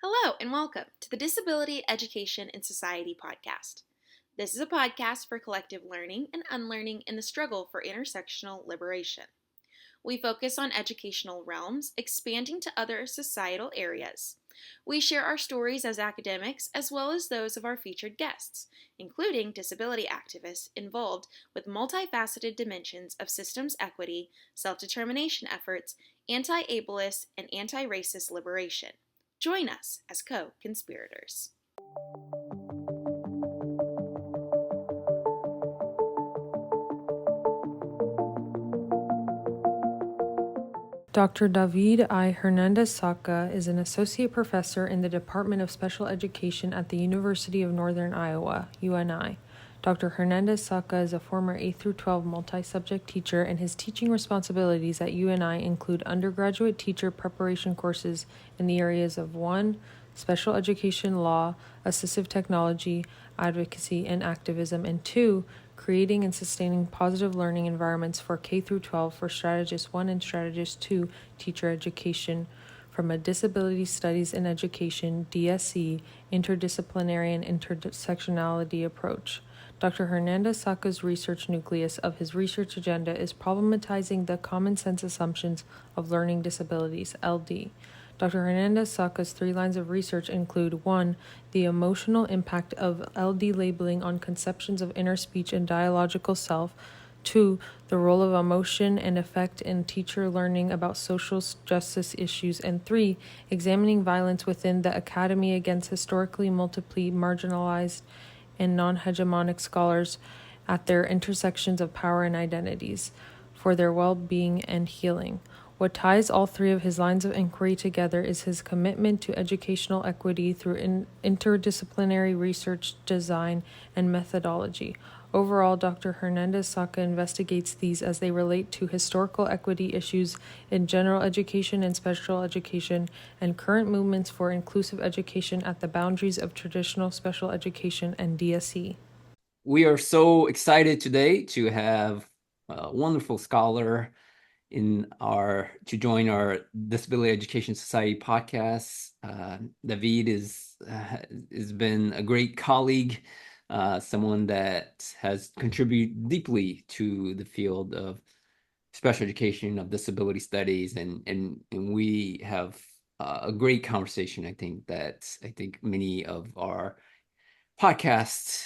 Hello, and welcome to the Disability Education and Society podcast. This is a podcast for collective learning and unlearning in the struggle for intersectional liberation. We focus on educational realms, expanding to other societal areas. We share our stories as academics as well as those of our featured guests, including disability activists involved with multifaceted dimensions of systems equity, self determination efforts, anti ableist, and anti racist liberation. Join us as co conspirators. Dr. David I. Hernández-Saca is an associate professor in the Department of Special Education at the University of Northern Iowa, UNI. Dr. Hernández-Saca is a former 8 through 12 multi-subject teacher, and his teaching responsibilities at UNI include undergraduate teacher preparation courses in the areas of 1. Special education law, assistive technology, advocacy, and activism, and 2. Creating and sustaining positive learning environments for K through 12 for Strategist 1 and Strategist 2 teacher education from a Disability Studies in Education DSE interdisciplinary and intersectionality approach. Dr. Hernández-Saca's research nucleus of his research agenda is problematizing the common sense assumptions of learning disabilities, LD. Dr. Hernández-Saca's 3 lines of research include 1. The emotional impact of LD labeling on conceptions of inner speech and dialogical self. 2. The role of emotion and effect in teacher learning about social justice issues. And 3. Examining violence within the academy against historically multiply marginalized and non-hegemonic scholars at their intersections of power and identities for their well-being and healing. What ties all 3 of his lines of inquiry together is his commitment to educational equity through interdisciplinary research, design, and methodology. Overall, Dr. Hernández-Saca investigates these as they relate to historical equity issues in general education and special education, and current movements for inclusive education at the boundaries of traditional special education and DSE. We are so excited today to have a wonderful scholar to join our Disability Education Society podcast. David has been a great colleague, someone that has contributed deeply to the field of special education, of disability studies, and we have a great conversation. I think many of our podcast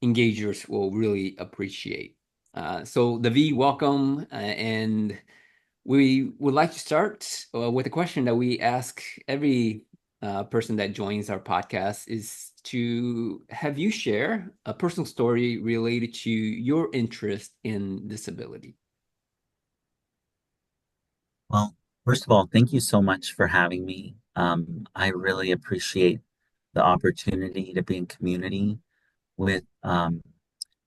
engagers will really appreciate. So David, welcome, and we would like to start with a question that we ask every person that joins our podcast is to have you share a personal story related to your interest in disability. Well, first of all, thank you so much for having me. I really appreciate the opportunity to be in community with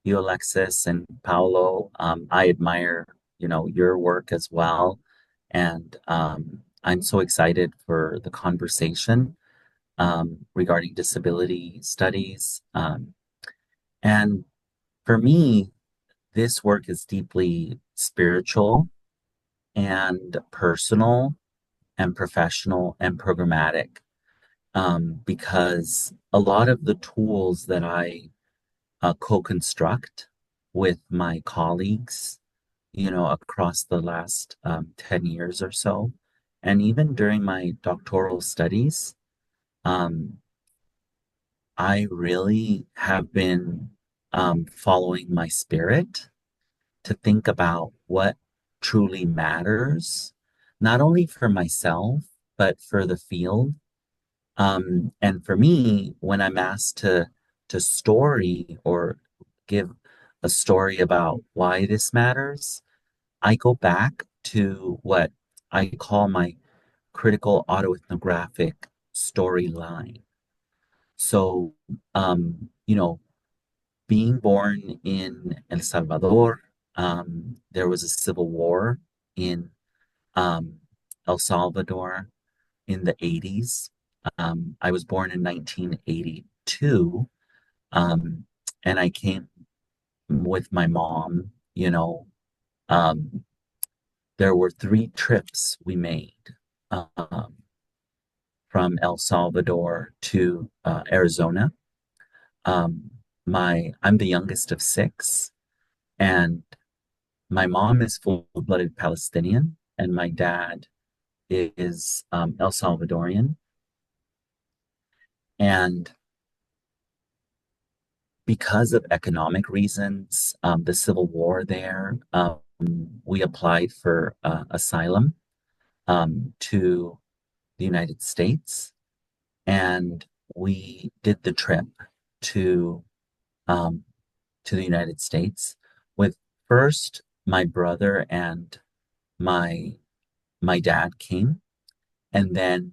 you, Alexis, and Paolo. I admire, your work as well. And I'm so excited for the conversation regarding disability studies. And for me, this work is deeply spiritual and personal and professional and programmatic, because a lot of the tools that I co-construct with my colleagues, across the last 10 years or so, and even during my doctoral studies, I really have been following my spirit to think about what truly matters, not only for myself, but for the field. And for me, when I'm asked to story or give a story about why this matters, I go back to what I call my critical autoethnographic storyline. So, being born in El Salvador, there was a civil war in El Salvador in the 80s. I was born in 1982, and I came with my mom. There were 3 trips we made. from El Salvador to Arizona. Um, I'm the youngest of six, and my mom is full-blooded Palestinian, and my dad is El Salvadorian. And because of economic reasons, the civil war there, we applied for asylum to the United States, and we did the trip to um, to the United States with first my brother and my my dad came, and then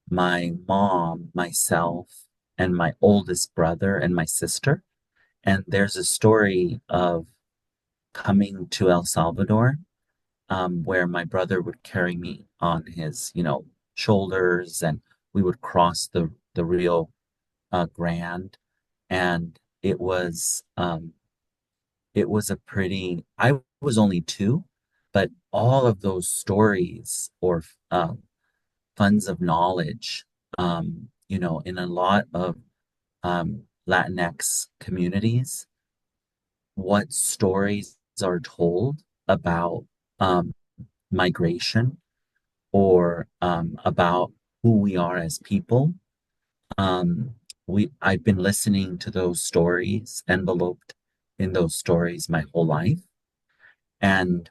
my mom, myself, and my oldest brother and my sister. And there's a story of coming to El Salvador, where my brother would carry me on his, shoulders, and we would cross the Rio Grande, and it was a pretty. I was only two, but all of those stories or funds of knowledge, in a lot of Latinx communities, what stories are told about um, migration or about who we are as people. Um, I've been listening to those stories, enveloped in those stories my whole life. And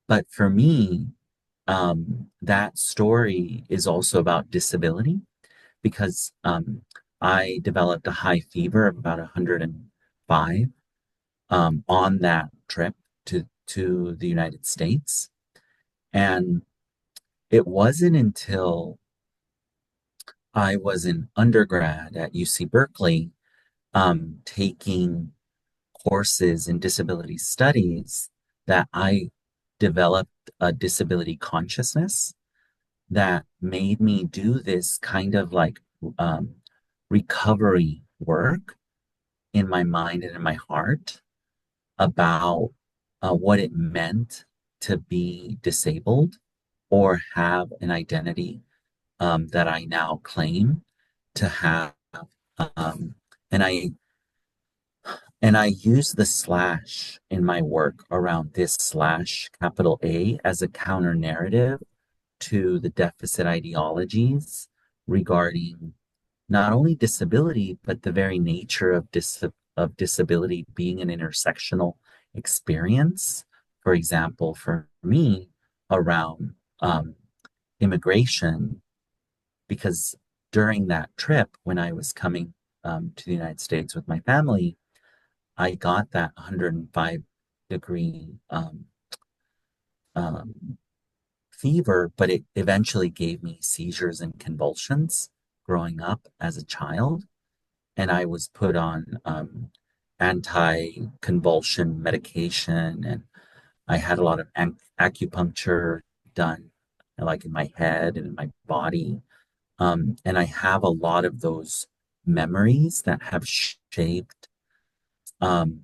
but for me, that story is also about disability because I developed a high fever of about 105 on that trip to the United States. And it wasn't until I was in undergrad at UC Berkeley, taking courses in disability studies, that I developed a disability consciousness that made me do this kind of like um, recovery work in my mind and in my heart about what it meant to be disabled or have an identity that I now claim to have. Um, and I use the slash in my work around this slash capital A as a counter narrative to the deficit ideologies regarding not only disability, but the very nature of disability being an intersectional experience. For example, for me, around immigration, because during that trip, when I was coming to the United States with my family, I got that 105-degree um, fever, but it eventually gave me seizures and convulsions growing up as a child. And I was put on anti-convulsion medication, and I had a lot of acupuncture done, like in my head and in my body. And I have a lot of those memories that have shaped um,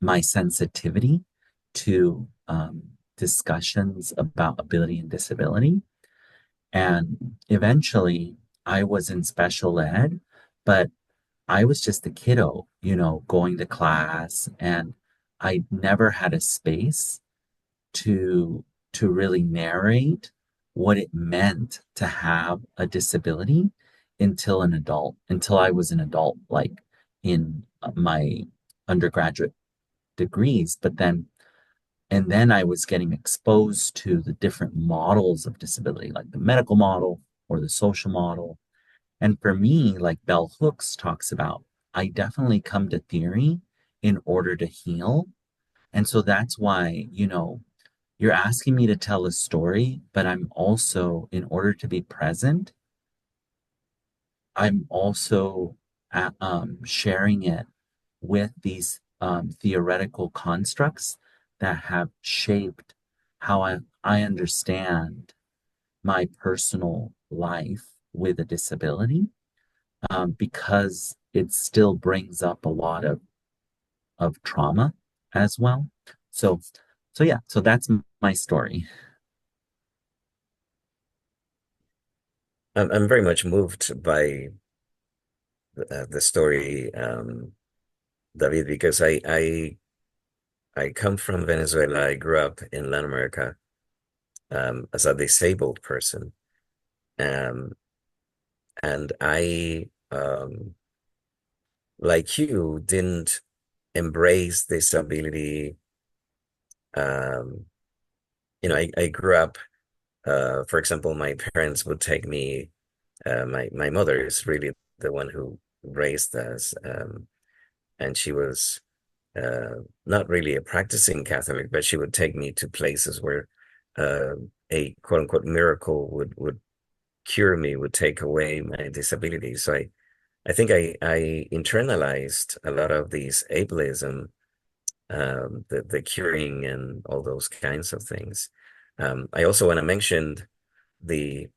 my sensitivity to discussions about ability and disability. And eventually, I was in special ed, but I was just a kiddo, going to class, and I never had a space to really narrate what it meant to have a disability until I was an adult, like in my undergraduate degrees. And then I was getting exposed to the different models of disability, like the medical model or the social model. And for me, like Bell Hooks talks about, I definitely come to theory in order to heal. And so that's why, you're asking me to tell a story, but I'm also, in order to be present, I'm also sharing it with these theoretical constructs that have shaped how I understand my personal life with a disability, because it still brings up a lot of trauma as well. So, so yeah, so that's my story. I'm very much moved by the story, David, because I come from Venezuela. I grew up in Latin America as a disabled person, um, and I, like you, didn't embrace disability. Um, I grew up. For example, my parents would take me. My mother is really the one who raised us, and she was not really a practicing Catholic, but she would take me to places where uh, a quote unquote miracle would cure me, would take away my disability. So I think I internalized a lot of these ableism, the curing and all those kinds of things. I also want to mention the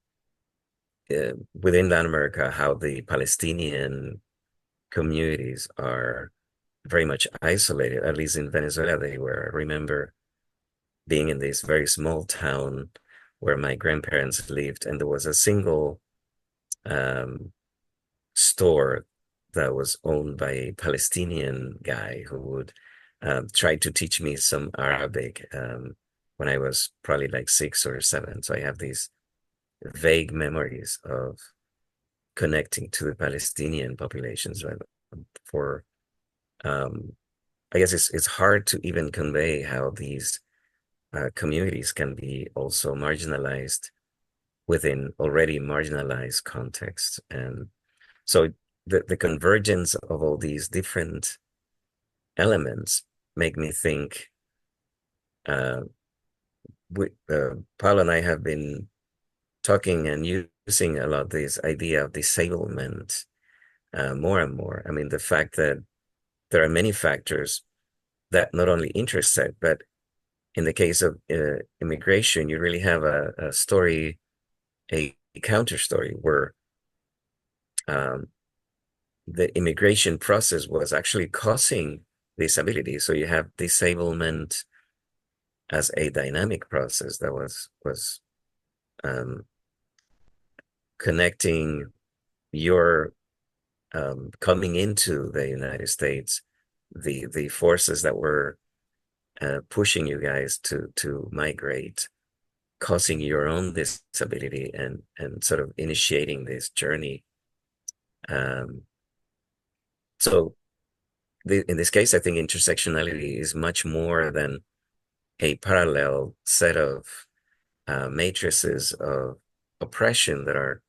within Latin America how the Palestinian communities are very much isolated. At least in Venezuela, they were. I remember being in this very small town where my grandparents lived, and there was a single um, store that was owned by a Palestinian guy who would try to teach me some Arabic when I was probably like 6 or 7. So I have these vague memories of connecting to the Palestinian populations, right? For um, I guess it's hard to even convey how these communities can be also marginalized within already marginalized contexts. And so the convergence of all these different elements make me think uh, Paul and I have been talking and using a lot this idea of disablement more and more. I mean, the fact that there are many factors that not only intersect, but in the case of immigration, you really have a story, a counter story where um, the immigration process was actually causing disability. So you have disablement as a dynamic process that was um, connecting your coming into the United States, the forces that were pushing you guys to migrate, causing your own disability and sort of initiating this journey. Um, so in this case, I think intersectionality is much more than a parallel set of matrices of oppression that are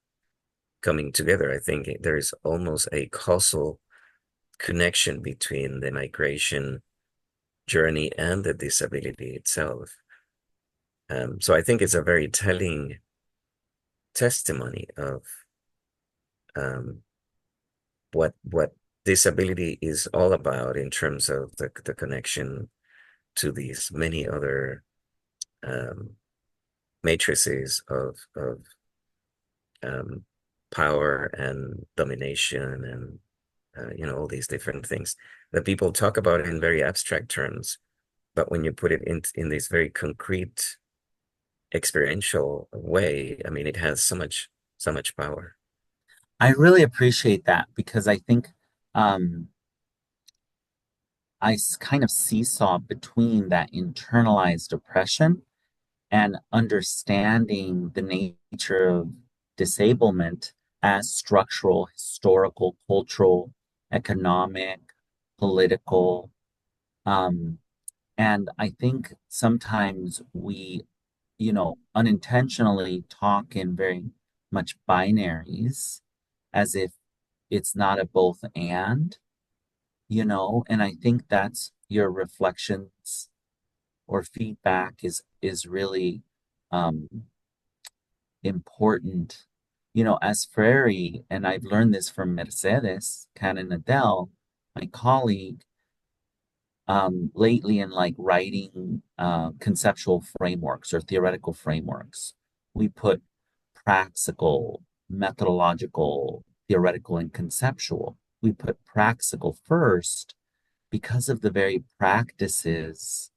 coming together. I think there is almost a causal connection between the migration journey and the disability itself. So I think it's a very telling testimony of um, what disability is all about in terms of the connection to these many other um, matrices of um, power and domination and all these different things that people talk about in very abstract terms, but when you put it in this very concrete experiential way, I mean, it has so much power. I really appreciate that because I think um, kind of seesaw between that internalized oppression and understanding the nature of disablement as structural, historical, cultural, economic, political. Um, and I think sometimes we, unintentionally talk in very much binaries as if it's not a both and I think that's your reflections or feedback is really um, important. As Frere, and I've learned this from Mercedes Canon Adele, my colleague, lately in like writing conceptual frameworks or theoretical frameworks, we put praxical, methodological, theoretical, and conceptual. We put praxical first because of the very practices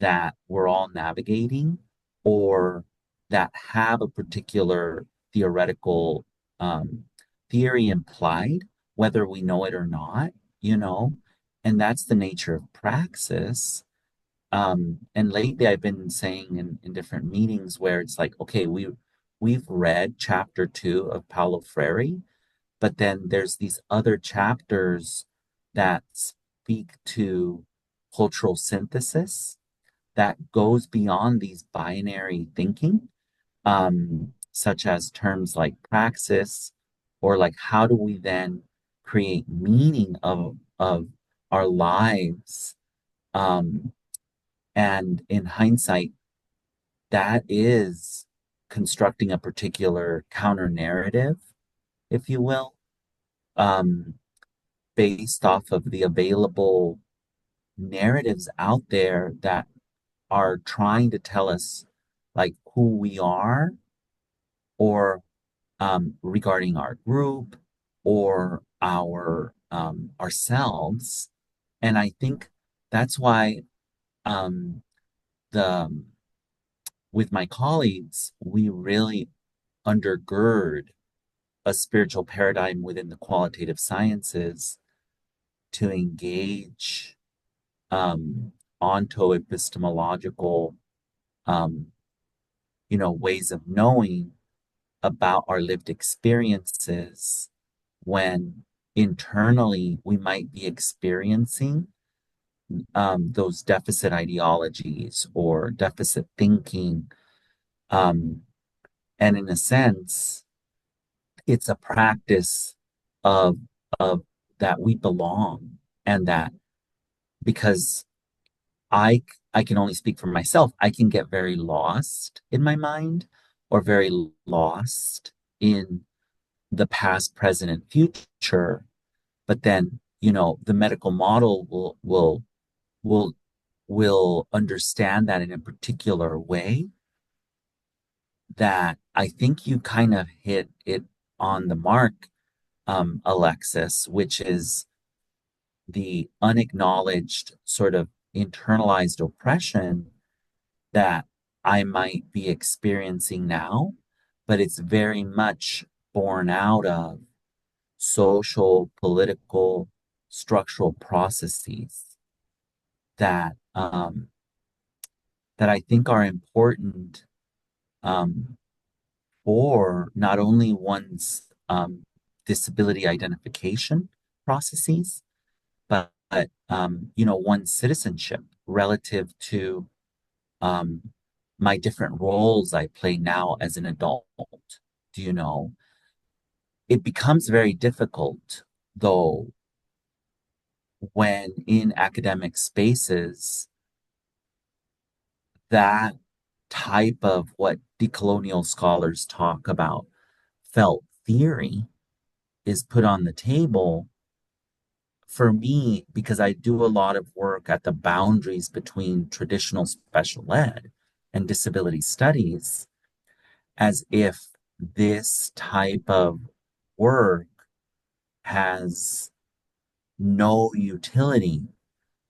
that we're all navigating or that have a particular theoretical theory implied, whether we know it or not, you know, and that's the nature of praxis. And lately I've been saying in different meetings where it's like, okay, we've read chapter 2 of Paulo Freire, but then there's these other chapters that speak to cultural synthesis that goes beyond these binary thinking, such as terms like praxis, or like how do we then create meaning of our lives. And in hindsight, that is constructing a particular counter narrative, if you will, um, based off of the available narratives out there that are trying to tell us like who we are, or regarding our group, or our ourselves. And I think that's why um, the with my colleagues, we really undergird a spiritual paradigm within the qualitative sciences to engage onto epistemological, um, ways of knowing about our lived experiences when internally we might be experiencing those deficit ideologies or deficit thinking. Um, and in a sense, it's a practice of of that we belong, and that because I can only speak for myself, I can get very lost in my mind, or very lost in the past, present, and future. But then, the medical model will will understand that in a particular way, that I think you kind of hit it on the mark, Alexis, which is the unacknowledged sort of internalized oppression that I might be experiencing now, but it's very much born out of social, political, structural processes that that I think are important, for not only one's disability identification processes, but one's citizenship relative to um, my different roles I play now as an adult. Do you know? It becomes very difficult, though, when in academic spaces, that type of what decolonial scholars talk about, felt theory, is put on the table. For me, because I do a lot of work at the boundaries between traditional special ed and disability studies, as if this type of work has no utility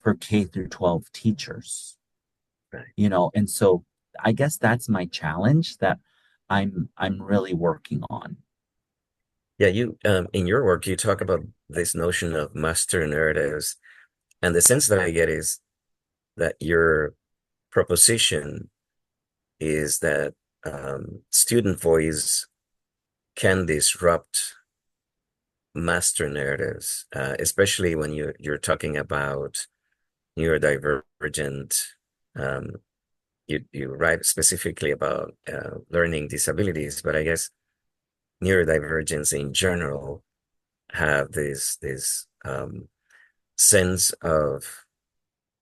for K through 12 teachers, and so I guess that's my challenge that I'm really working on. Yeah, you in your work you talk about this notion of master narratives, and the sense that I get is that your proposition is that student voice can disrupt master narratives, especially when you're talking about neurodivergent. Um, you write specifically about learning disabilities, but I guess neurodivergence in general have this sense of,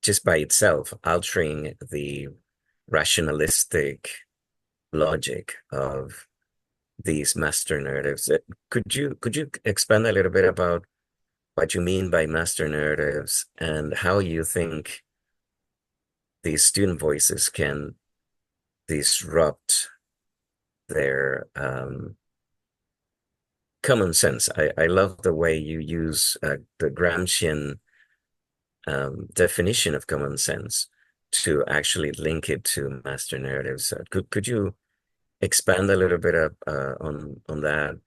just by itself, altering the rationalistic logic of these master narratives. Could you expand a little bit about what you mean by master narratives and how you think these student voices can disrupt their common sense? I love the way you use the Gramscian definition of common sense to actually link it to master narratives. Could you expand a little bit on that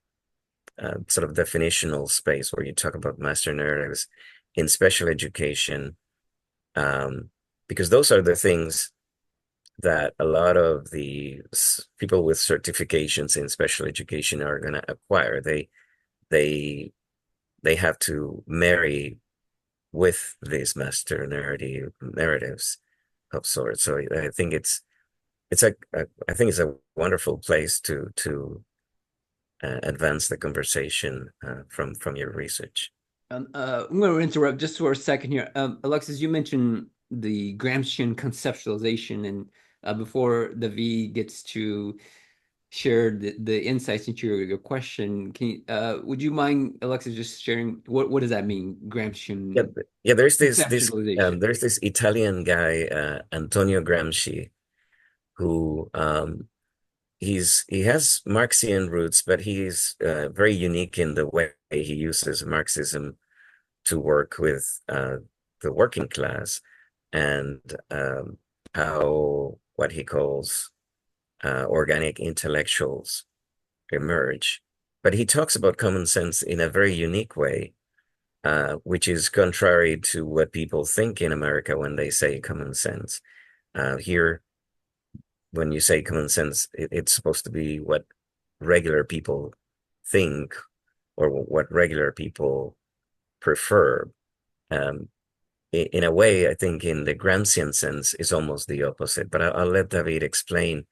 sort of definitional space where you talk about master narratives in special education, because those are the things that a lot of the people with certifications in special education are going to acquire. They they have to marry with these master narratives of sorts. So I think it's I think it's a wonderful place to advance the conversation from your research. I'm going to interrupt just for a second here. Alexis, you mentioned the Gramscian conceptualization, and before the V gets to share the insights into your question, would you mind, Alexis, just sharing what does that mean, Yeah, Gramscian yeah. conceptualization? There's this Italian guy, Antonio Gramsci, who he has Marxian roots, but he's very unique in the way he uses Marxism to work with the working class and how what he calls organic intellectuals emerge. But he talks about common sense in a very unique way, which is contrary to what people think in America when they say common sense. Here, when you say common sense, it's supposed to be what regular people think or what regular people prefer. Um, in a way, I think in the Gramscian sense is almost the opposite. But I'll let David explain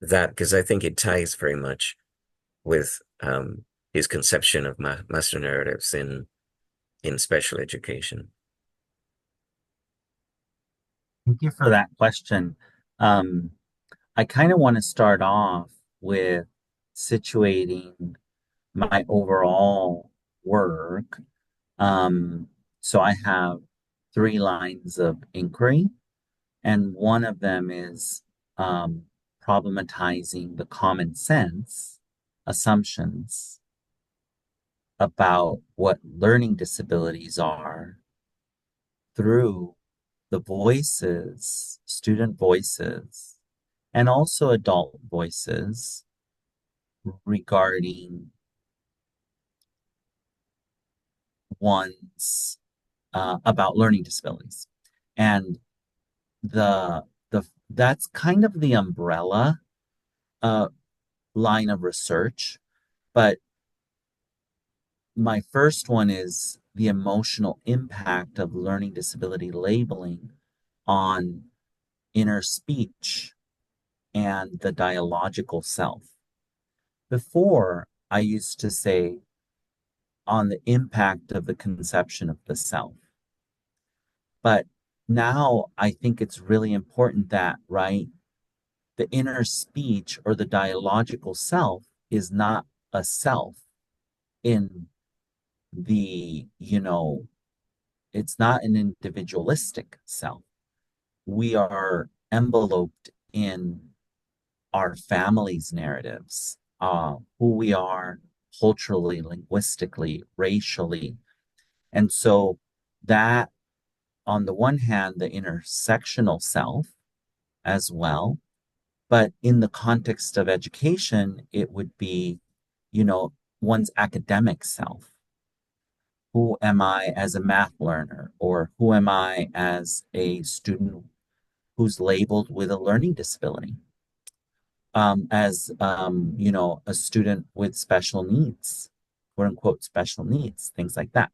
that because I think it ties very much with his conception of master narratives in special education. Thank you for that question. Um, I kind of want to start off with situating my overall work. So I have three lines of inquiry, and one of them is problematizing the common sense assumptions about what learning disabilities are through the voices, student voices, and also adult voices regarding one's about learning disabilities. And the that's kind of the umbrella uh, line of research. But my first one is the emotional impact of learning disability labeling on inner speech and the dialogical self. Before, I used to say on the impact of the conception of the self. But now I think it's really important that, right, the inner speech or the dialogical self is not a self in it's not an individualistic self. We are enveloped in our family's narratives, who we are culturally, linguistically, racially. And so that, on the one hand, the intersectional self as well, but in the context of education, it would be, one's academic self. Who am I as a math learner? Or who am I as a student who's labeled with a learning disability? As a student with special needs, quote unquote, special needs, things like that.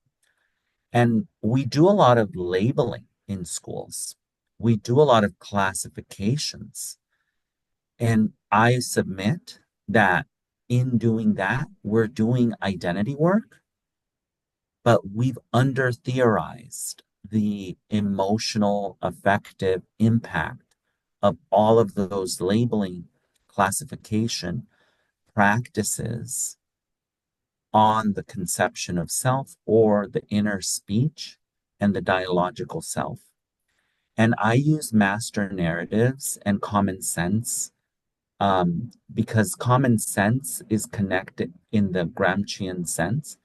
And we do a lot of labeling in schools. We do a lot of classifications. And I submit that in doing that, we're doing identity work, but we've under theorized the emotional, affective impact of all of those labeling classification practices on the conception of self or the inner speech and the dialogical self. And I use master narratives and common sense because common sense is connected in the Gramscian sense,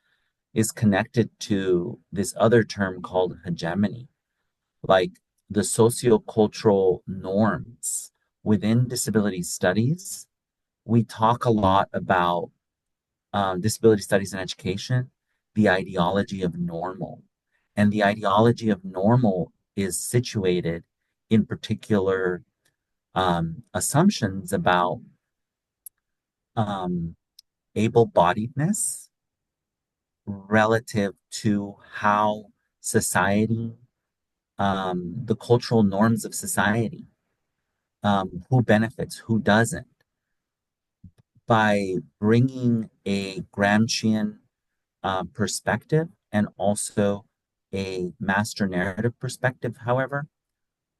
is connected to this other term called hegemony, like the sociocultural norms within disability studies we talk a lot about disability studies and education, the ideology of normal. And the ideology of normal is situated in particular assumptions about um, able-bodiedness relative to how society, the cultural norms of society, who benefits, who doesn't. By bringing a Gramscian perspective and also a master narrative perspective, however,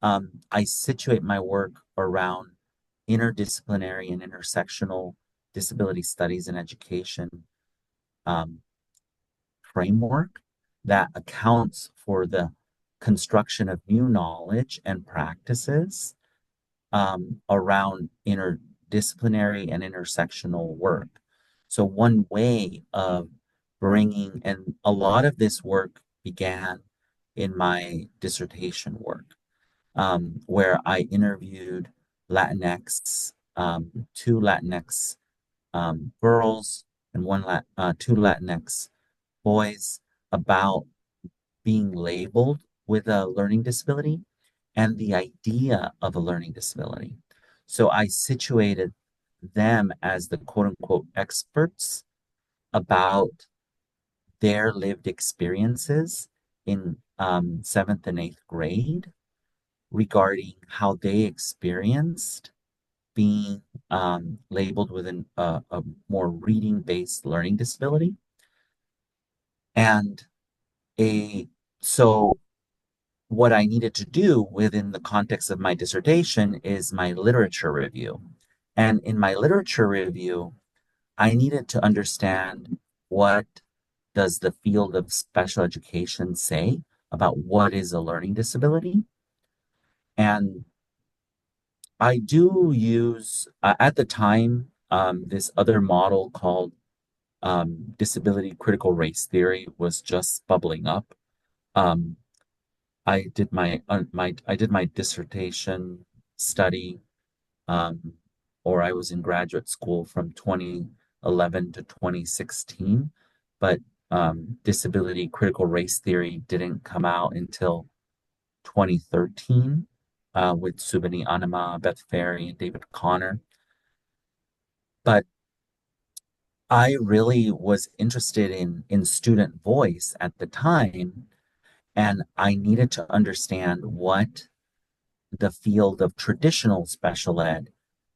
I situate my work around interdisciplinary and intersectional disability studies and education um, framework that accounts for the construction of new knowledge and practices around interdisciplinary and intersectional work. So one way of bringing, and a lot of this work began in my dissertation work, where I interviewed Latinx, two Latinx girls and two Latinx boys about being labeled with a learning disability and the idea of a learning disability. So I situated them as the quote unquote experts about their lived experiences in seventh and eighth grade regarding how they experienced being labeled with a more reading-based learning disability. And so what I needed to do within the context of my dissertation is my literature review. And in my literature review, I needed to understand what does the field of special education say about what is a learning disability. And I do use, at the time, this other model called disability critical race theory was just bubbling up. Um, I did my dissertation study, um, or I was in graduate school from 2011 to 2016, but disability critical race theory didn't come out until 2013 with Subani Anima, Beth Ferry, and David Connor. But I really was interested in student voice at the time, and I needed to understand what the field of traditional special ed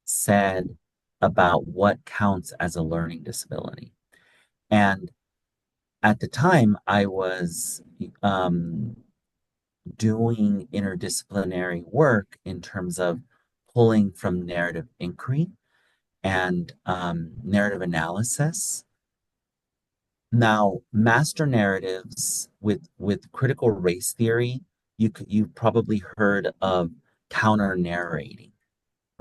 said about what counts as a learning disability. And at the time, I was doing interdisciplinary work in terms of pulling from narrative inquiry and narrative analysis. Now, master narratives with critical race theory, you've probably heard of counter narrating,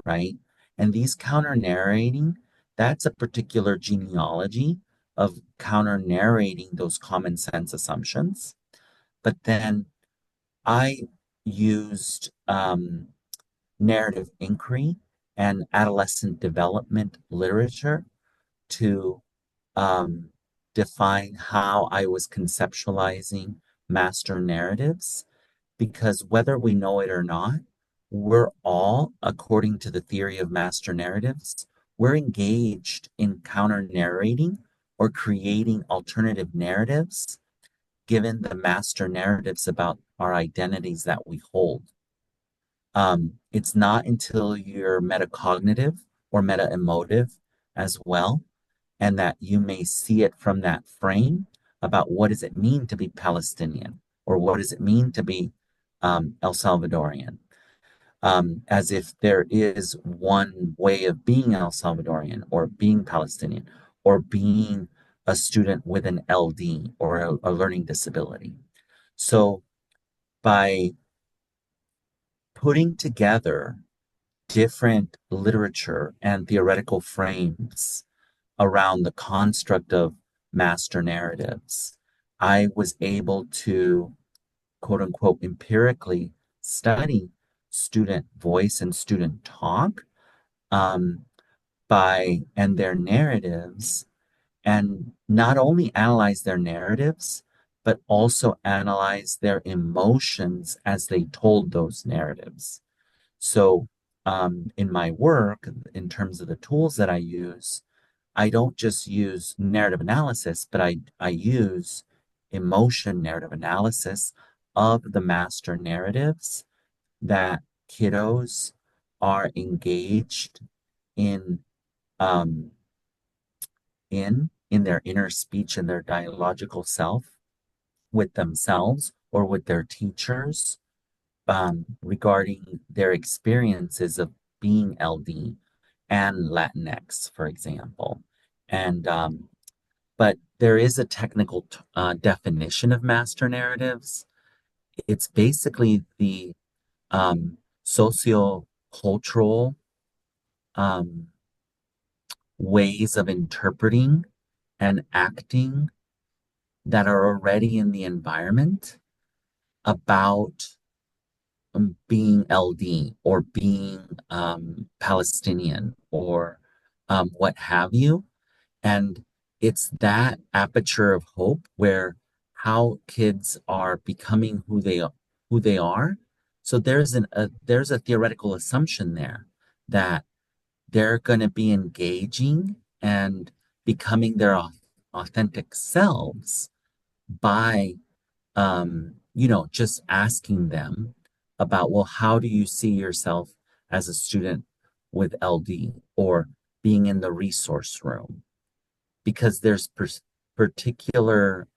right? And these counter narrating, that's a particular genealogy of counter narrating those common sense assumptions. But then I used narrative inquiry and adolescent development literature to define how I was conceptualizing master narratives, because whether we know it or not, we're all, according to the theory of master narratives, we're engaged in counter narrating or creating alternative narratives given the master narratives about our identities that we hold. It's not until you're metacognitive or meta-emotive as well, and that you may see it from that frame about what does it mean to be Palestinian, or what does it mean to be El Salvadorian, as if there is one way of being El Salvadorian or being Palestinian or being a student with an LD or a learning disability. So by putting together different literature and theoretical frames around the construct of master narratives, I was able to, quote unquote, empirically study student voice and student talk, but and their narratives, and not only analyze their narratives, but also analyze their emotions as they told those narratives. So, in my work, in terms of the tools that I use, I don't just use narrative analysis, but I use emotion narrative analysis of the master narratives that kiddos are engaged in um, in their inner speech and their dialogical self with themselves or with their teachers, regarding their experiences of being LD and Latinx, for example. And but there is a technical definition of master narratives. It's basically the socio-cultural um, ways of interpreting and acting that are already in the environment about being LD or being Palestinian or what have you. And it's that aperture of hope where how kids are becoming who they are. So there's a theoretical assumption there that they're going to be engaging and becoming their authentic selves by just asking them about, well, how do you see yourself as a student with LD or being in the resource room? Because there's particular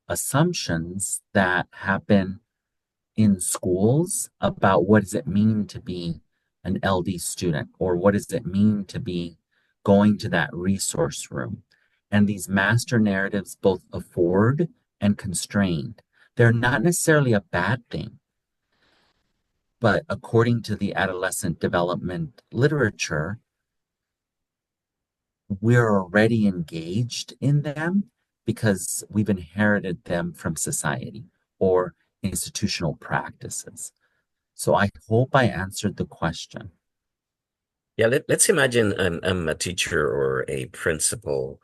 assumptions that happen in schools about what does it mean to be an LD student, or what does it mean to be going to that resource room. And these master narratives both afford and constrain. They're not necessarily a bad thing, but according to the adolescent development literature, we're already engaged in them because we've inherited them from society or institutional practices. So I hope I answered the question. Yeah, let's imagine I'm a teacher or a principal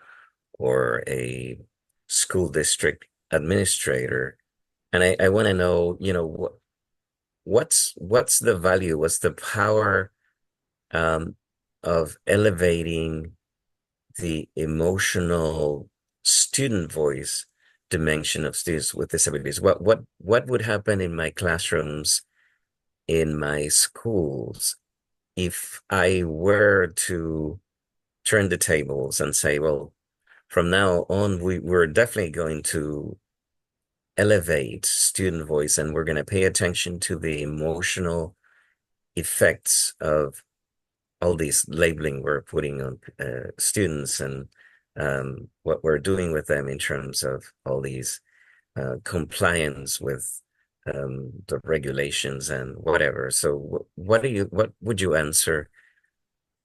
or a school district administrator, and I want to know, what's the value, what's the power um, of elevating the emotional student voice dimension of students with disabilities? What would happen in my classrooms, in my schools, if I were to turn the tables and say, well, from now on, we're definitely going to elevate student voice, and we're going to pay attention to the emotional effects of all these labeling we're putting on students, and what we're doing with them in terms of all these compliance with the regulations and whatever. So what would you answer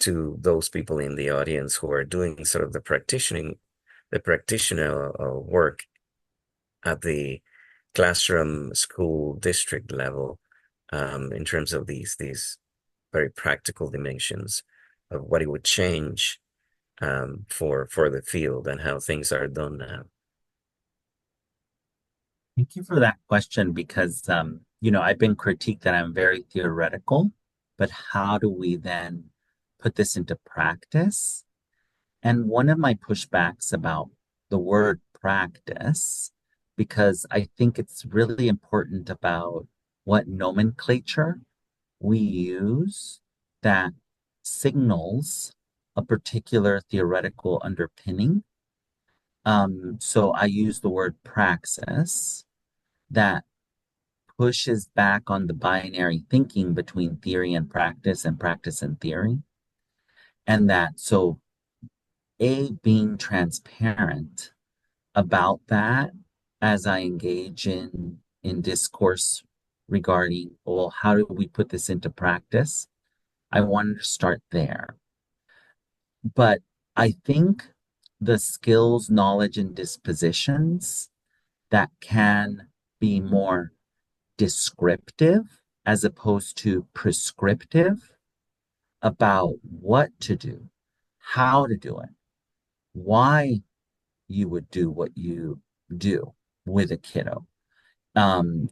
to those people in the audience who are doing sort of the practitioner work at the classroom, school, district level, in terms of these very practical dimensions of what it would change for the field and how things are done now? Thank you for that question because, I've been critiqued that I'm very theoretical, but how do we then put this into practice? And one of my pushbacks about the word practice, because I think it's really important about what nomenclature we use that signals a particular theoretical underpinning. So I use the word praxis that pushes back on the binary thinking between theory and practice and theory. And that, so being transparent about that as I engage in discourse regarding, well, how do we put this into practice? I wanted to start there. But I think the skills, knowledge, and dispositions that can be more descriptive as opposed to prescriptive about what to do, how to do it, why you would do what you do with a kiddo,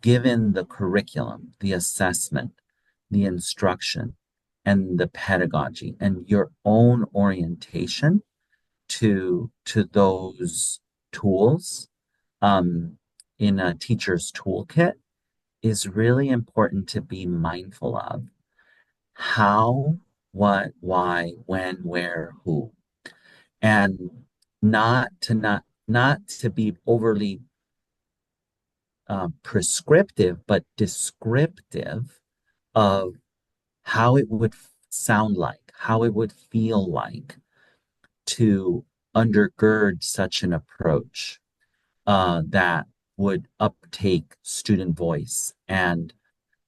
given the curriculum, the assessment, the instruction, and the pedagogy, and your own orientation to those tools in a teacher's toolkit is really important to be mindful of. How, what, why, when, where, who, and not to be overly prescriptive, but descriptive of how it would sound like, how it would feel like to undergird such an approach that would uptake student voice and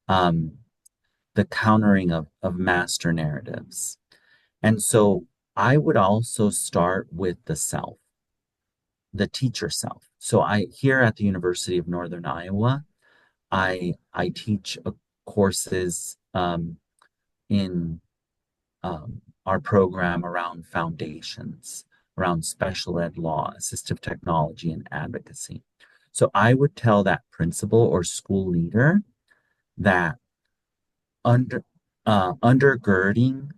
the countering of master narratives. And so I would also start with the self, the teacher self. So I here at the University of Northern Iowa, I teach courses in our program around foundations, around special ed law, assistive technology, and advocacy. So I would tell that principal or school leader that undergirding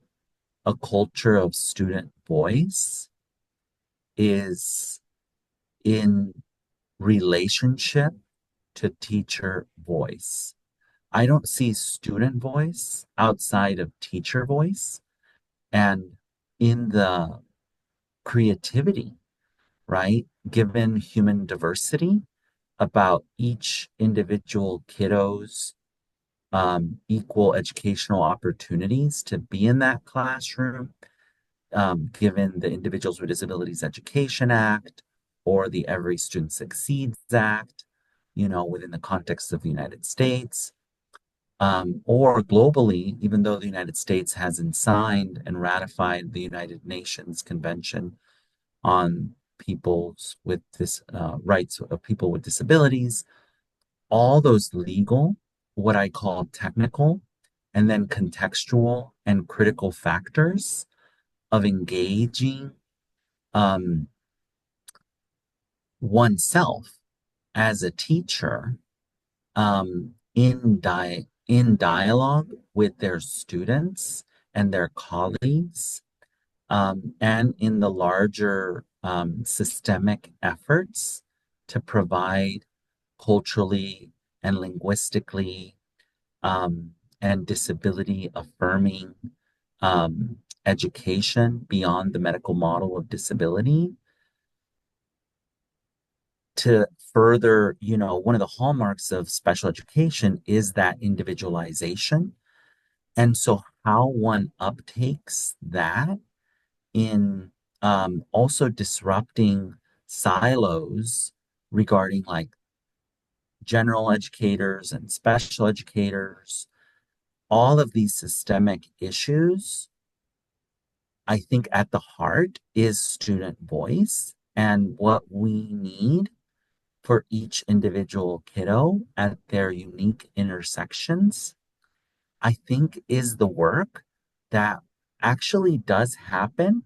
a culture of student voice is in relationship to teacher voice. I don't see student voice outside of teacher voice and in the creativity, right? Given human diversity about each individual kiddo's equal educational opportunities to be in that classroom, given the Individuals with Disabilities Education Act or the Every Student Succeeds Act, within the context of the United States, or globally, even though the United States hasn't signed and ratified the United Nations Convention on people's with this rights of people with disabilities, all those legal, what I call technical, and then contextual and critical factors of engaging oneself as a teacher in dialogue with their students and their colleagues, and in the larger systemic efforts to provide culturally and linguistically and disability affirming education beyond the medical model of disability to further, one of the hallmarks of special education is that individualization. And so how one uptakes that in also disrupting silos regarding like general educators and special educators, all of these systemic issues, I think at the heart is student voice and what we need for each individual kiddo at their unique intersections, I think is the work that actually does happen.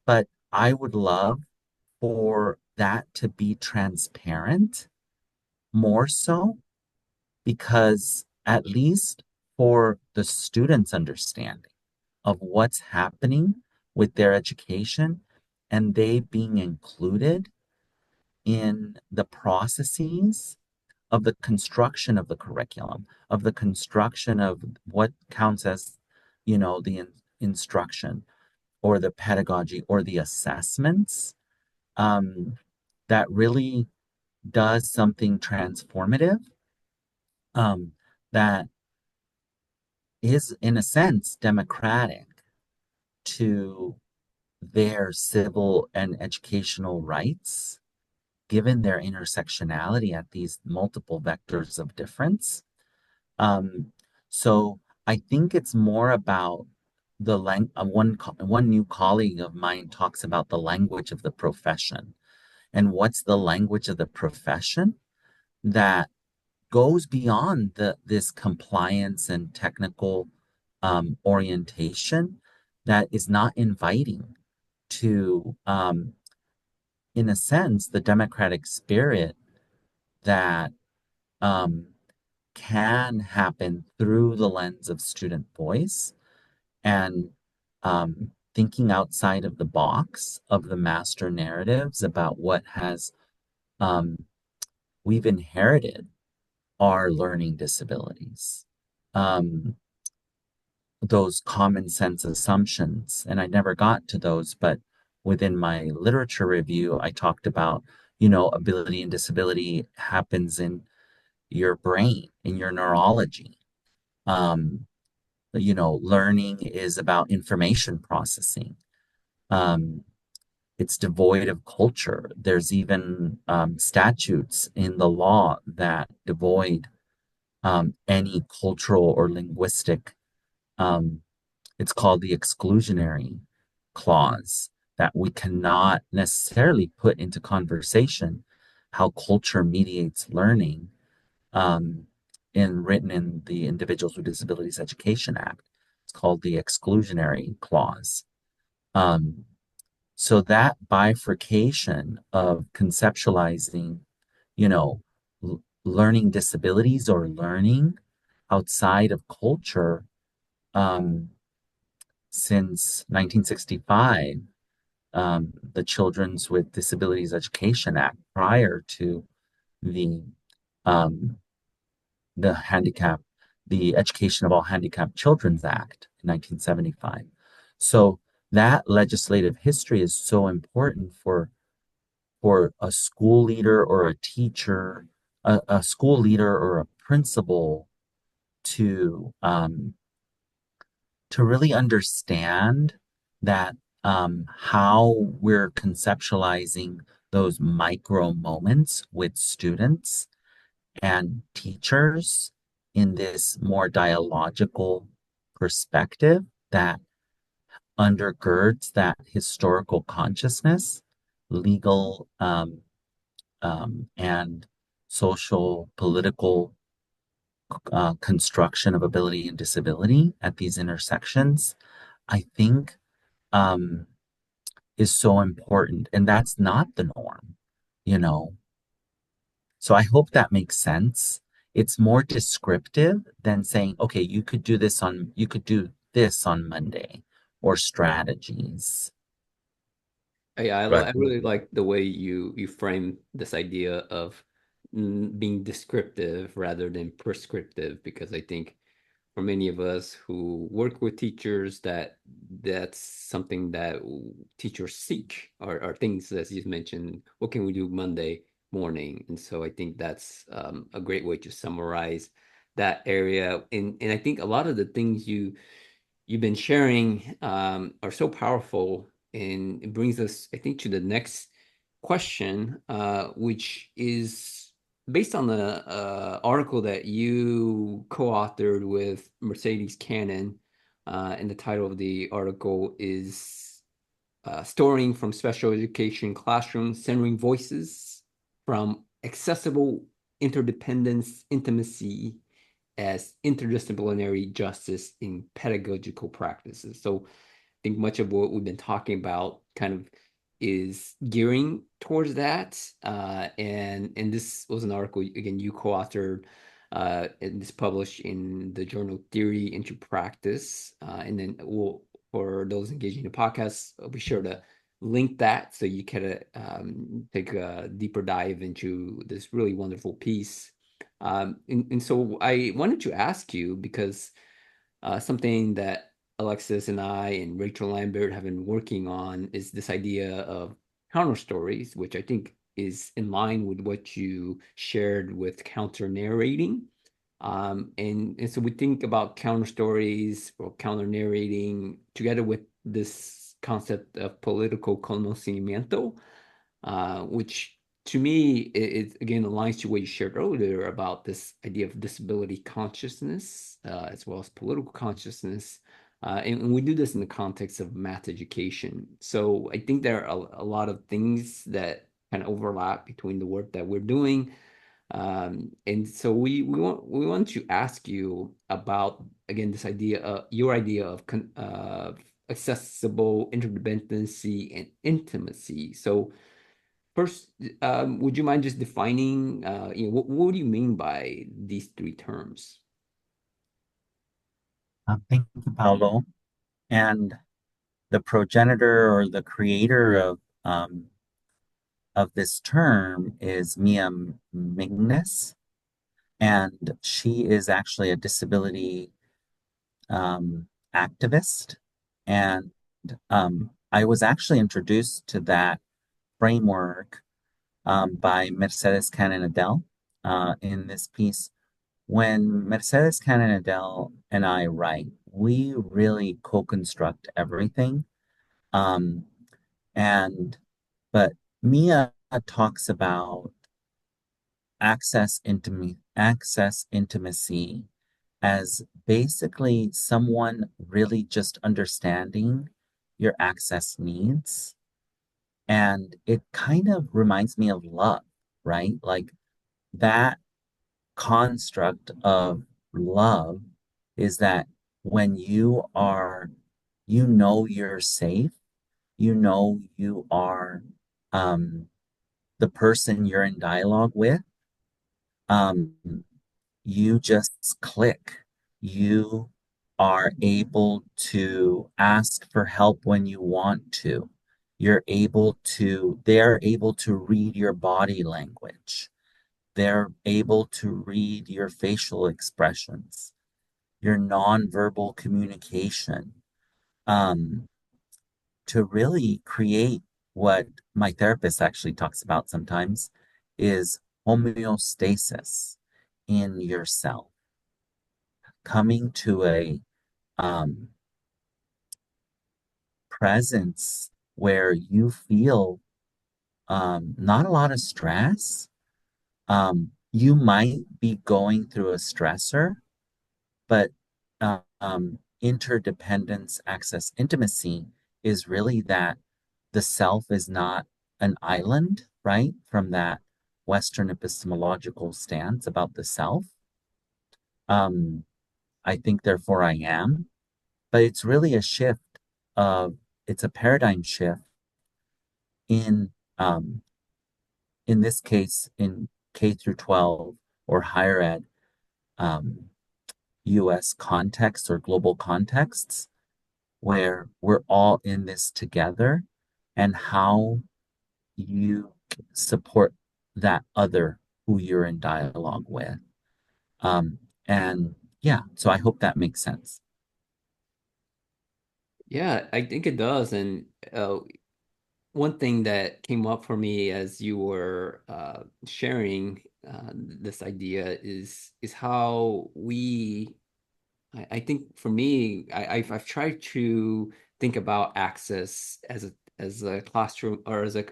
But I would love for that to be transparent more so, because at least for the students' understanding of what's happening with their education and they being included in the processes of the construction of the curriculum, of the construction of what counts as, the instruction or the pedagogy or the assessments, that really does something transformative, that is, in a sense, democratic to their civil and educational rights, given their intersectionality at these multiple vectors of difference. So I think it's more about the one new colleague of mine talks about the language of the profession. And what's the language of the profession that goes beyond this compliance and technical orientation that is not inviting to, in a sense, the democratic spirit that um, can happen through the lens of student voice and thinking outside of the box of the master narratives about what has we've inherited our learning disabilities. Those common sense assumptions, and I never got to those, but within my literature review, I talked about, ability and disability happens in your brain, in your neurology. Learning is about information processing. It's devoid of culture. There's even statutes in the law that devoid any cultural or linguistic. It's called the exclusionary clause, that we cannot necessarily put into conversation how culture mediates learning, written in the Individuals with Disabilities Education Act. It's called the exclusionary clause. So that bifurcation of conceptualizing, learning disabilities or learning outside of culture, since 1965, the Children's with Disabilities Education Act, prior to the um, the Education of All Handicapped Children's Act in 1975. So that legislative history is so important for a school leader or a teacher, a school leader or a principal to really understand that how we're conceptualizing those micro moments with students and teachers in this more dialogical perspective that undergirds that historical consciousness, legal and social, political construction of ability and disability at these intersections, I think is so important. And that's not the norm, you know. So I hope that makes sense. It's more descriptive than saying, okay, you could do this on Monday, or strategies. Right. I really like the way you frame this idea of being descriptive rather than prescriptive, because I think for many of us who work with teachers, that's something that teachers seek, are things, as you mentioned, what can we do Monday morning? And so I think that's a great way to summarize that area. And I think a lot of the things you've been sharing are so powerful, and it brings us, I think, to the next question, which is based on the article that you co-authored with Mercedes Cannon, and the title of the article is Storing from Special Education Classrooms, Centering Voices from Accessible Interdependence Intimacy as Interdisciplinary Justice in Pedagogical Practices. So I think much of what we've been talking about kind of is gearing towards that. And this was an article, again, you co-authored, and it's published in the journal Theory into Practice. And then for those engaging in the podcast, I'll be sure to link that so you can take a deeper dive into this really wonderful piece. And so I wanted to ask you, because something that Alexis and I and Rachel Lambert have been working on is this idea of counter stories, which I think is in line with what you shared with counter narrating. And so we think about counter stories or counter narrating together with this concept of political conocimiento, which to me, it again aligns to what you shared earlier about this idea of disability consciousness, as well as political consciousness. And we do this in the context of math education. So I think there are a lot of things that kind of overlap between the work that we're doing, And so we want to ask you about again this idea, your idea of accessible interdependency and intimacy. So first, would you mind just defining, what do you mean by these three terms? Thank you, Paulo. And the progenitor or the creator of this term is Mia Mingus, and she is actually a disability activist. And I was actually introduced to that framework by Mercedes Cannon-Adel in this piece. When Mercedes Cannon-Adel and I write, we really co-construct everything. Um, and but Mia talks about access intimacy as basically someone really just understanding your access needs. And it kind of reminds me of love, right? Like that construct of love is that when you know you're safe, you know you are um, the person you're in dialogue with, um, you just click. You are able to ask for help when you want to. They're able to read your body language. They're able to read your facial expressions, your nonverbal communication, um, to really create what my therapist actually talks about sometimes is homeostasis in yourself, coming to a um, presence where you feel not a lot of stress. You might be going through a stressor, but interdependence, access, intimacy is really that the self is not an island, right? From that Western epistemological stance about the self. Um, I think, therefore I am. But it's really a shift it's a paradigm shift in, in this case, in K through 12 or higher ed, US contexts or global contexts, where we're all in this together, and how you support that other who you're in dialogue with. And yeah, so I hope that makes sense. Yeah, I think it does. And one thing that came up for me as you were sharing this idea is how I think for me, I've tried to think about access as a classroom or as a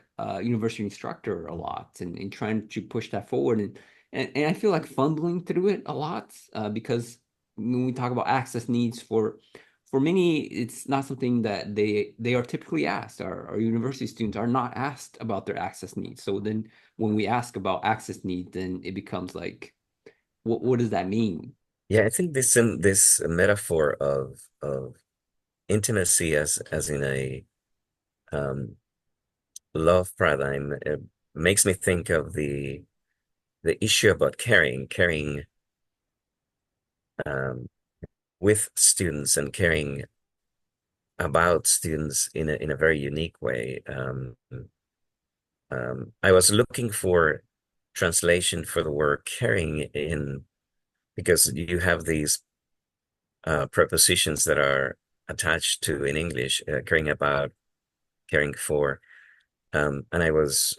university instructor a lot, and trying to push that forward, and I feel like fumbling through it a lot because when we talk about access needs for many, it's not something that they are typically asked. Our university students are not asked about their access needs. So then when we ask about access needs, then it becomes like, what does that mean? Yeah, I think this metaphor of intimacy as in a um, love paradigm makes me think of the issue about caring um, with students and caring about students in a very unique way. I was looking for translation for the word caring in because you have these prepositions that are attached to in English, caring about, caring for. And I was,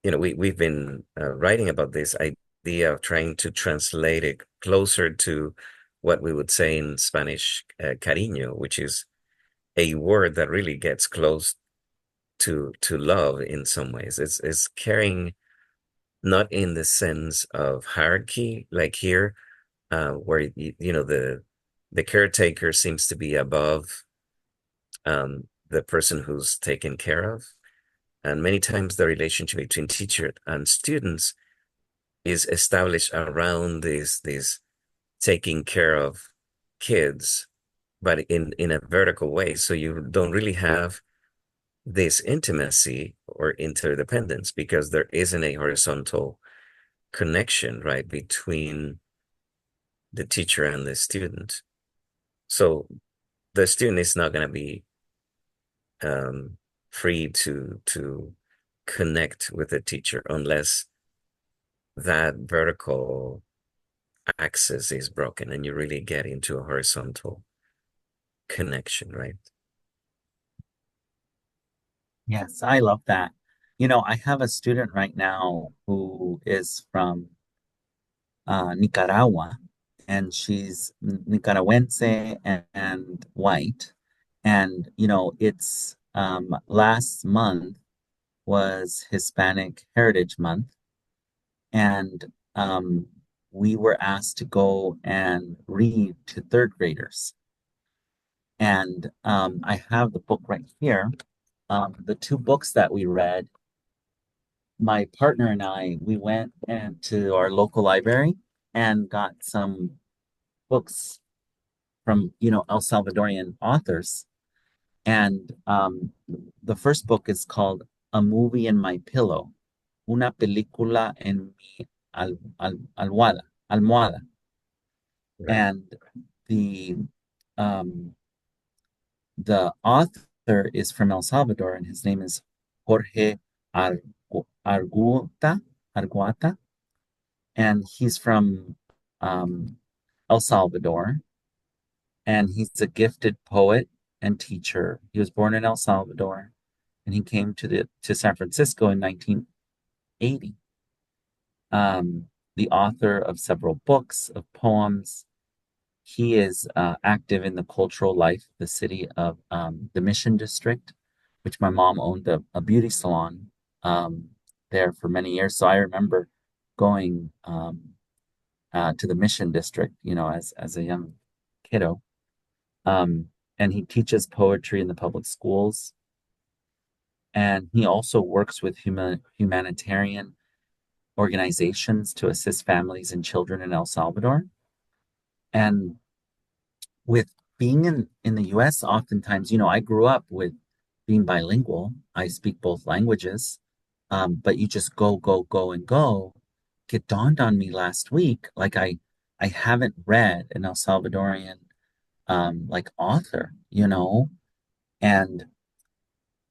we've been writing about this idea of trying to translate it closer to what we would say in Spanish, cariño, which is a word that really gets close to love in some ways. It's caring not in the sense of hierarchy, like here, where the caretaker seems to be above the person who's taken care of. And many times the relationship between teacher and students is established around this taking care of kids, but in a vertical way. So you don't really have this intimacy or interdependence because there isn't a horizontal connection, right, between the teacher and the student. So the student is not going to be free to connect with the teacher unless that vertical axis is broken and you really get into a horizontal connection, right? Yes, I love that. You know, I have a student right now who is from Nicaragua, and she's Nicaragüense and white. And, you know, it's last month was Hispanic Heritage Month, and we were asked to go and read to third graders. And I have the book right here. The two books that we read, my partner and I, we went to our local library and got some books from, you know, El Salvadorian authors. And the first book is called A Movie in My Pillow, Una película en mi almohada. Right. And the um, the author is from El Salvador, and his name is Jorge Arguta, Arguata, and he's from El Salvador, and he's a gifted poet and teacher. He was born in El Salvador, and he came to San Francisco in 1980. The author of several books of poems. He is active in the cultural life of the city of the Mission District, which my mom owned a beauty salon there for many years. So I remember going to the Mission District, you know, as a young kiddo. And he teaches poetry in the public schools. And he also works with humanitarian organizations to assist families and children in El Salvador. And with being in the US, oftentimes, you know, I grew up with being bilingual. I speak both languages, but you just go, go, go, and go. It dawned on me last week, like I haven't read an El Salvadorian like author, you know, and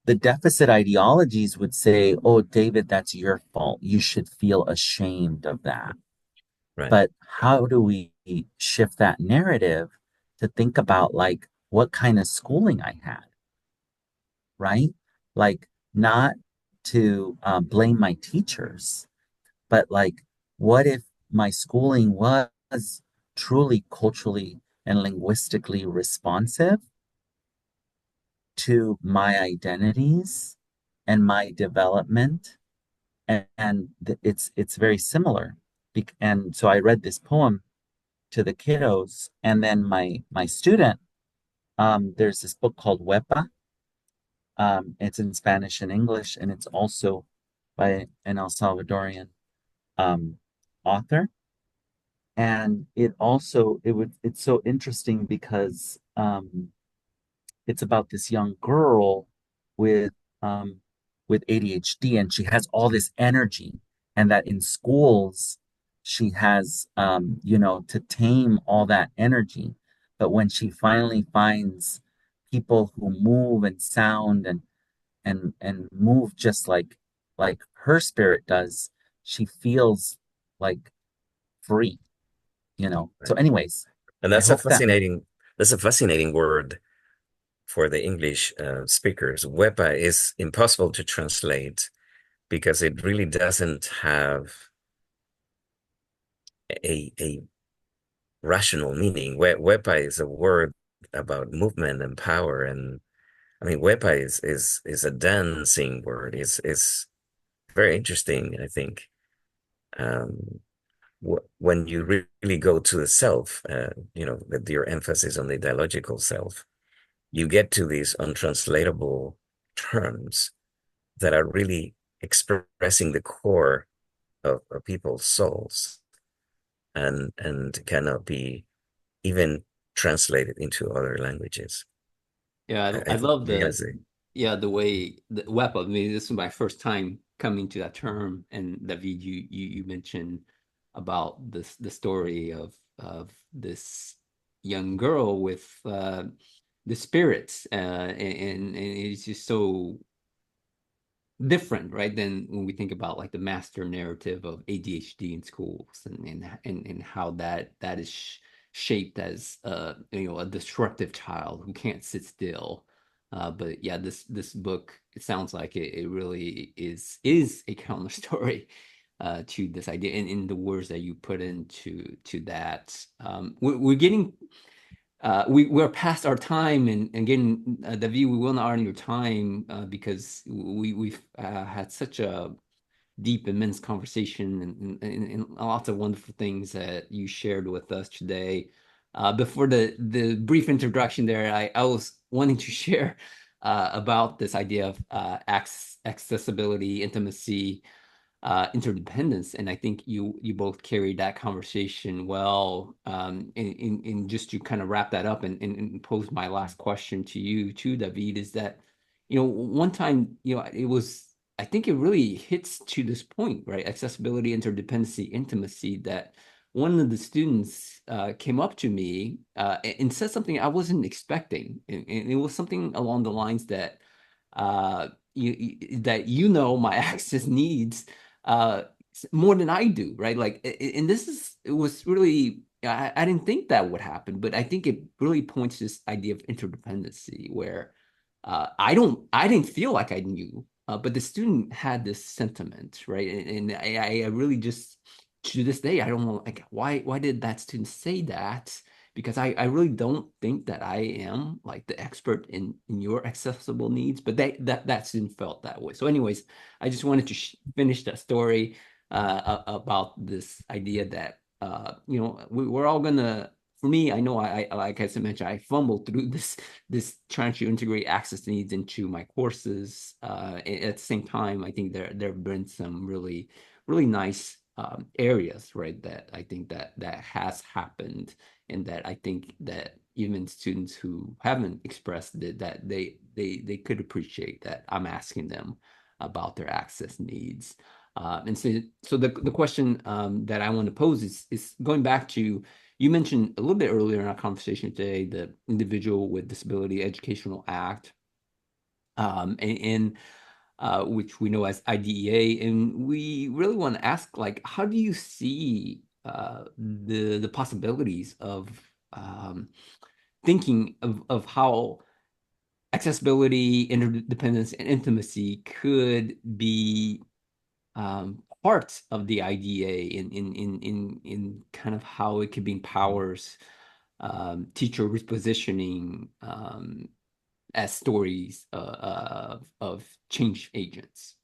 the deficit ideologies would say, "Oh, David, that's your fault. You should feel ashamed of that." Right. But how do we shift that narrative to think about like what kind of schooling I had, right? Like not to blame my teachers, but like what if my schooling was truly culturally and linguistically responsive to my identities and my development? And it's very similar. And so I read this poem to the kiddos, and then my student, there's this book called Wepa. It's in Spanish and English, and it's also by an El Salvadorian author. And it's so interesting because it's about this young girl with um, with ADHD, and she has all this energy, and that in schools she has you know, to tame all that energy. But when she finally finds people who move and sound and move just like her spirit does, she feels like free, you know. So, Right. anyways, And I hope that that's a fascinating word for the English speakers. Wepa is impossible to translate because it really doesn't have a rational meaning. Wepa is a word about movement and power, and I mean wepa is a dancing word. It's very interesting, I think. Um, when you really go to the self, you know, with your emphasis on the dialogical self, you get to these untranslatable terms that are really expressing the core of people's souls and cannot be even translated into other languages. Yeah, I I think love you're gonna say, the way the web of me. This is my first time coming to that term, and David, you mentioned about the story of this young girl with the spirits, and it's just so different, right? Than when we think about like the master narrative of ADHD in schools and how that is shaped as a disruptive child who can't sit still. But yeah, this book, it sounds like it really is a counter story to this idea in the words that you put into that. We're getting we're past our time, and again, David, we will not earn your time because we've had such a deep, immense conversation and lots of wonderful things that you shared with us today. Before the brief introduction there, I was wanting to share about this idea of accessibility, intimacy, interdependence, and I think you both carried that conversation well. In just to kind of wrap that up and pose my last question to you too, David, is that one time it was, I think it really hits to this point, right? Accessibility, interdependency, intimacy. That one of the students came up to me and said something I wasn't expecting, and it was something along the lines that that my access needs uh more than I do, right? Like, and it was really, I didn't think that would happen, but I think it really points to this idea of interdependency where I didn't feel like I knew, but the student had this sentiment, right? And I really just, to this day, I don't know, like, why did that student say that? Because I really don't think that I am like the expert in your accessible needs, but that student felt that way. So anyways, I just wanted to finish that story about this idea that we're all gonna, for me, I know I like I mentioned, I fumbled through this trying to integrate access needs into my courses. At the same time, I think there have been some really nice areas, right, that I think that has happened, and that I think that even students who haven't expressed it, that they could appreciate that I'm asking them about their access needs. And so the question that I want to pose is going back to, you mentioned a little bit earlier in our conversation today, the Individual with Disability Educational Act, and which we know as IDEA, and we really want to ask, like, how do you see the possibilities of thinking of how accessibility, interdependence, and intimacy could be part of the IDA in kind of how it could be empowers teacher repositioning as stories of change agents.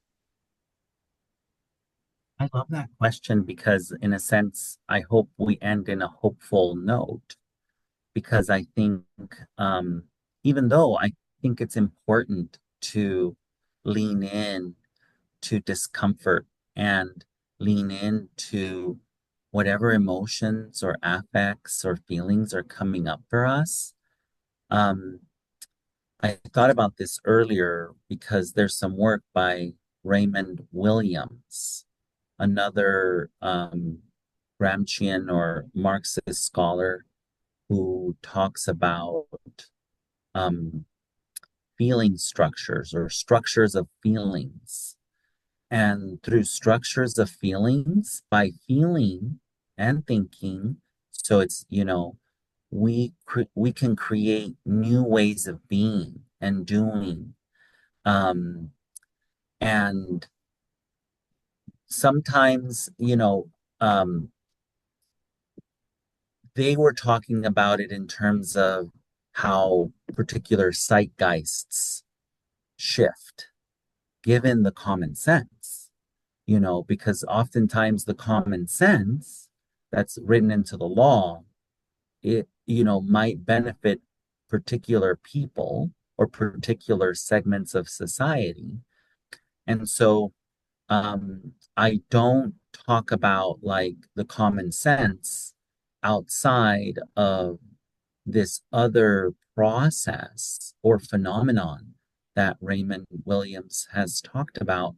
I love that question because, in a sense, I hope we end in a hopeful note. Because I think, even though I think it's important to lean in to discomfort and lean into whatever emotions or affects or feelings are coming up for us. I thought about this earlier because there's some work by Raymond Williams, another Gramscian or Marxist scholar who talks about um, feeling structures or structures of feelings. And through structures of feelings, by feeling and thinking, so it's, we can create new ways of being and doing. And sometimes, they were talking about it in terms of how particular zeitgeists shift given the common sense, because oftentimes the common sense that's written into the law, it, might benefit particular people or particular segments of society. And so I don't talk about like the common sense outside of this other process or phenomenon that Raymond Williams has talked about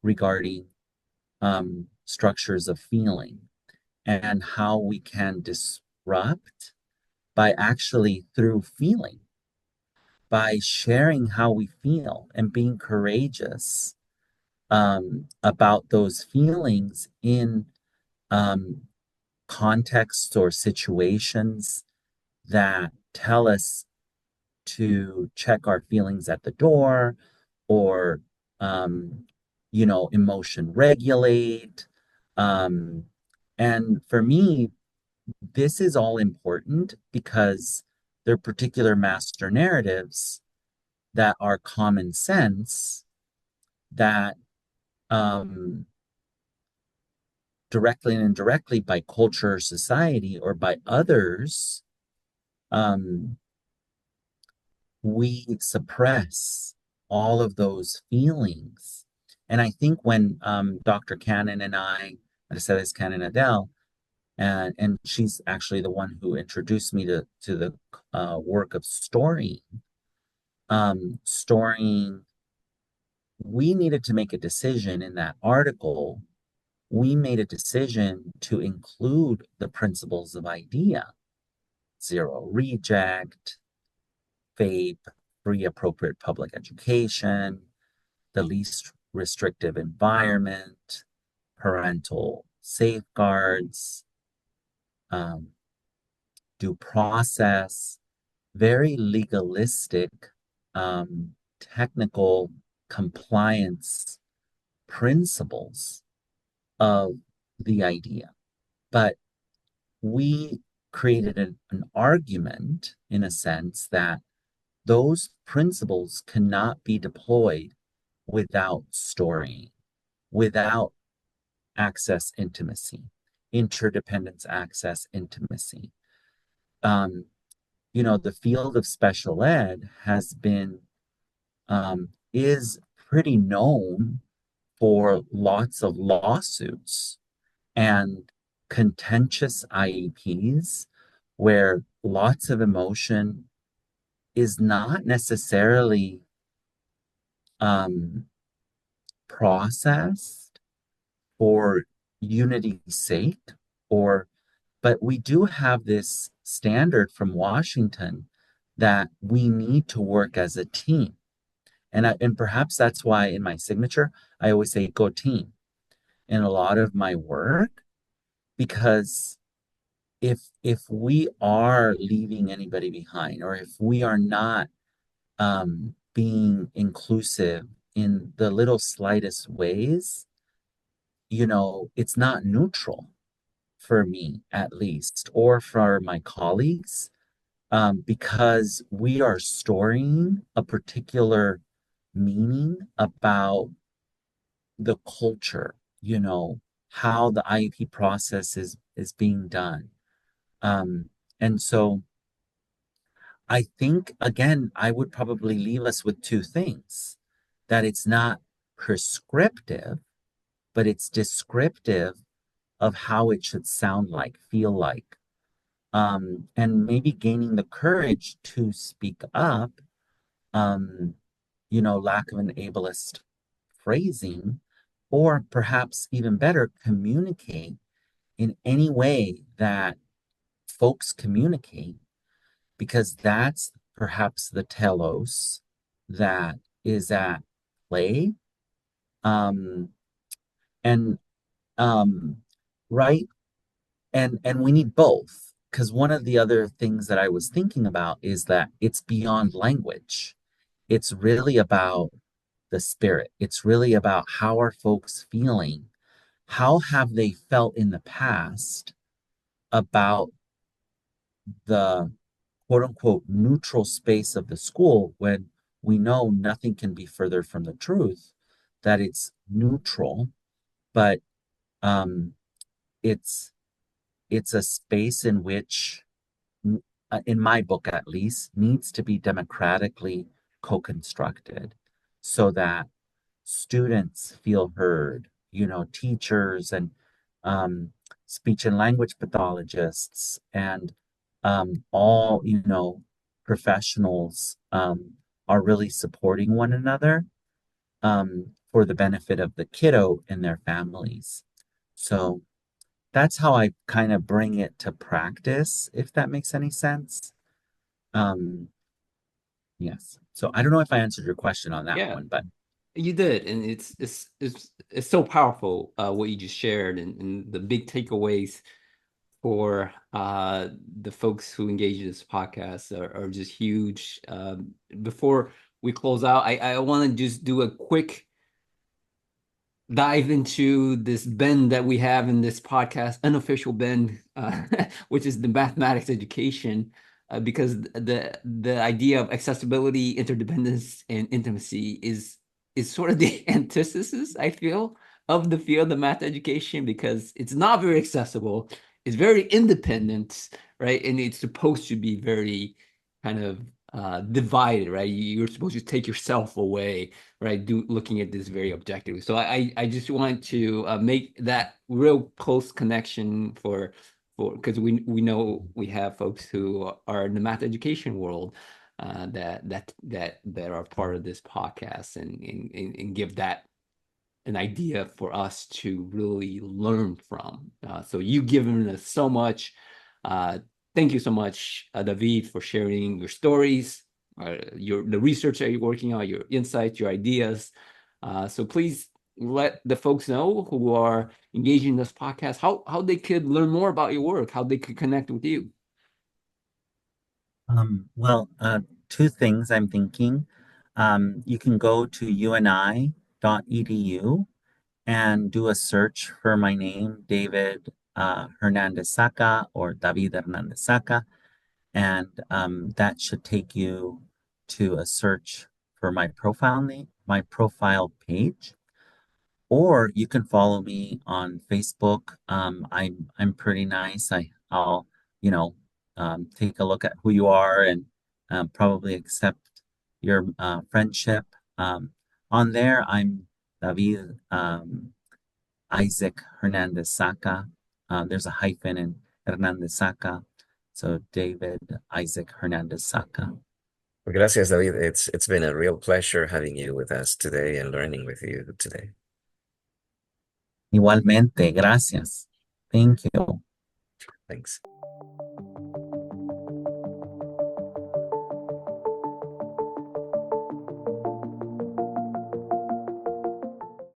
regarding structures of feeling and how we can disrupt by actually through feeling, by sharing how we feel and being courageous about those feelings in um, contexts or situations that tell us to check our feelings at the door or, emotion regulate. Um, and for me, this is all important because they're particular master narratives that are common sense that um, directly and indirectly by culture or society or by others, um, we suppress all of those feelings. And I think when Dr. Cannon and I, Mercedes Cannon Adele, and she's actually the one who introduced me to the work of storying. Storying, we needed to make a decision in that article. We made a decision to include the principles of IDEA, zero reject, FAPE, free appropriate public education, the least restrictive environment, parental safeguards, due process, very legalistic, technical compliance principles of the idea. But we created an argument, in a sense, that those principles cannot be deployed without storying, without access intimacy, interdependence access intimacy. The field of special ed has been, is pretty known for lots of lawsuits and contentious IEPs where lots of emotion is not necessarily processed for unity's sake, but we do have this standard from Washington that we need to work as a team. And perhaps that's why in my signature, I always say go team in a lot of my work, because if we are leaving anybody behind, or if we are not being inclusive in the little slightest ways, it's not neutral for me, at least, or for my colleagues, because we are storing a particular meaning about the culture, how the IEP process is being done. And so I think, again, I would probably leave us with two things: that it's not prescriptive, but it's descriptive of how it should sound like, feel like, and maybe gaining the courage to speak up, lack of an ableist phrasing, or perhaps even better, communicate in any way that folks communicate, because that's perhaps the telos that is at play. And right. And we need both, because one of the other things that I was thinking about is that it's beyond language. It's really about the spirit. It's really about how are folks feeling? How have they felt in the past about the quote unquote neutral space of the school, when we know nothing can be further from the truth, that it's neutral, but it's a space in which, in my book at least, needs to be democratically co-constructed, so that students feel heard, teachers and um, speech and language pathologists and all, professionals are really supporting one another for the benefit of the kiddo and their families. So that's how I kind of bring it to practice, if that makes any sense. Um, yes. So I don't know if I answered your question on that Yeah, one, but you did, and it's so powerful what you just shared, and the big takeaways for the folks who engage in this podcast are just huge. Before we close out, I want to just do a quick dive into this bend that we have in this podcast, unofficial bend, which is the mathematics education, because the idea of accessibility, interdependence, and intimacy is sort of the antithesis, I feel, of the field of math education, because it's not very accessible, it's very independent, right? And it's supposed to be very kind of divided, right? You're supposed to take yourself away, right? Looking at this very objectively. So I just want to make that real close connection for because we know we have folks who are in the math education world that are part of this podcast and give that an idea for us to really learn from. So you've given us so much. Thank you so much, David, for sharing your stories, the research that you're working on, your insights, your ideas. So please let the folks know who are engaging in this podcast how they could learn more about your work, how they could connect with you. well, two things I'm thinking. You can go to uni.edu and do a search for my name, David Hernández-Saca or David Hernández-Saca, and that should take you to a search for my profile page. Or you can follow me on Facebook. I'm pretty nice. I'll take a look at who you are and probably accept your friendship. On there, I'm David Isaac Hernandez Saca. There's a hyphen in Hernandez Saca. So David Isaac Hernandez Saca. Gracias, David. It's been a real pleasure having you with us today and learning with you today. Igualmente, gracias. Thank you. Thanks.